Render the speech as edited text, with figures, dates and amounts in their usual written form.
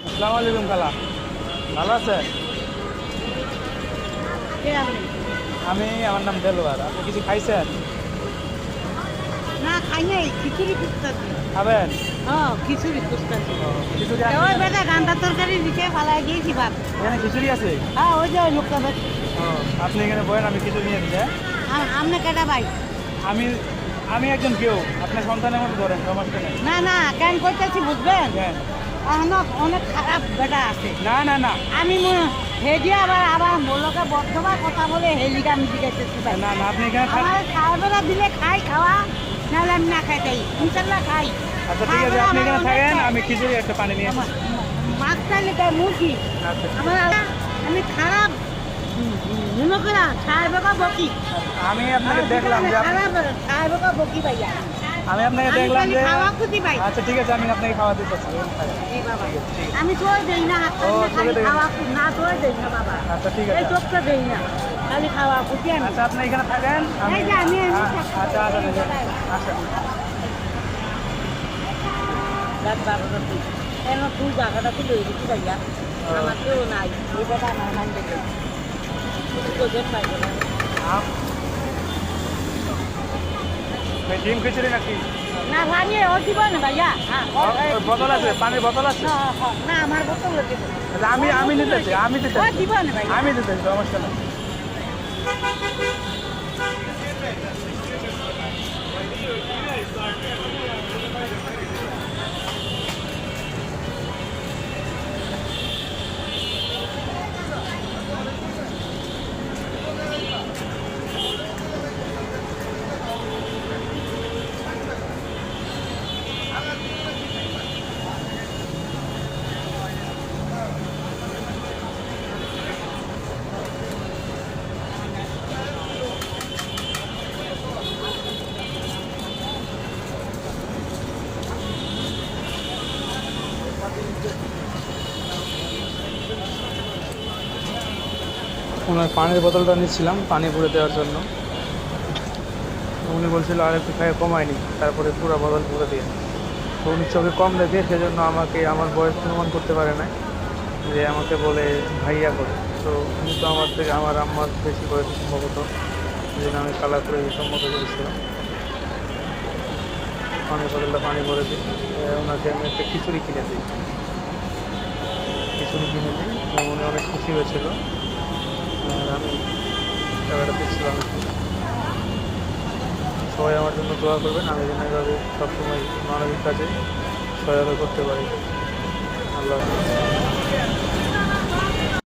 আসসালামু আলাইকুম খালা, ভালো আছেন? কে আপনি? আমার নাম দেলোয়ার। আপনি কিছু খাইছেন? না খাই নাই, খিচুড়ি খুঁজতেছি। খাবেন? খিচুড়ি খুঁজতেছি। ও, খিচুড়ি ওই বেটা গান্ডার তরকারি দিকে ফালাই দিয়েছি ভাত। এখানে খিচুড়ি আছে? ওই যে ওই লোকটা বেশ। ও, আপনি এখানে বলেন, আমি খিচুড়ি নিয়ে দিচ্ছি। আপনি কেটা ভাই? আমি আমি একজন কেউ আপনার সন্তানের মতো ধরেন, সমস্যা নেই। না না, কেন করতেছি বুঝবেন? হ্যাঁ। অনেক খারাপ বেটা আছে। না না না আমি হেজি আবার আবার মোলকে বদ্ধবার কথা বলে হেলিকে আমি জিজ্ঞাসা ভাই। না না, আপনি এখানে আমার খাওয়াবেলা দিলে খাই খাওয়া, নাহলে আমি না খাই তাই ইনশাল্লাহ খাই। আচ্ছা ঠিক আছে, আপনি এখানে থাকেন, আমি খিচুড়ি একটা পানি নিয়ে আসছি। মাছ খাইলে তাই মুরগি আচ্ছা, আমার আমি খারাপ মনে করা খাইবে বকি। আমি আপনাকে দেখলাম যে খারাপ খাইবে বকি ভাইয়া। আমি আপনাকে দেখলাম যে খাওয়া খুঁজি ভাই। আচ্ছা ঠিক আছে, আমি আপনাকে খাওয়া দিতেছি। এই বাবা, আমি তোর দেই না হাত ও, খালি তোকে দেই না। খাওয়া না তোর দেই না বাবা। আচ্ছা ঠিক এই আছে। চোখটা দেই না, খালি খাওয়া খুঁজি আমি। আচ্ছা আপনি এখানে থাকেন, আমি এই যে আমি আচ্ছা আচ্ছা আচ্ছা। রাত 12টা তুই কেন তুই জায়গাটা তুই লই দিচ্ছি ভাইয়া। আমার কেউ নাই, এই বেটা আমার নাম দেখে তোদের পাইবে না। ডিম খিচুড়ি নাকি? না ভাঙে ও দিব না ভাইয়া। বোতল আছে, পানির বোতল আছে? না আমার বোতল দিব। আচ্ছা, আমি নিতেছি, আমি ও দিতেছি, দিব না ভাইয়া। আমি দিতেছি, সমস্যা নেই। ওনার পানির বোতলটা নিচ্ছিলাম পানি ভরে দেওয়ার জন্য। উনি বলছিল আর একটু খাই, কমায়নি, তারপরে পুরো বোতল ভরে দিয়ে। তো উনি চোখে কম দেখে সেজন্য আমাকে আমার বয়স অনুমান করতে পারে না, যে আমাকে বলে ভাইয়া করে। তো উনি তো আমার থেকে আমার আম্মার বেশি বয়স সম্ভবত, এই জন্য আমি কালার করে সম্মত করেছিলাম। পানির বোতলটা পানি ভরে দিই, ওনাকে আমি একটা খিচুড়ি কিনে দিই। খিচুড়ি কিনে দিই, উনি অনেক খুশি হয়েছিল। আর আমি টাকাটা দিচ্ছিলাম। সবাই আমার জন্য দোয়া করবেন, আমি যেন এভাবে সবসময় মানবিক কাজে সহায়তা করতে পারি। আল্লাহ হাফেজ।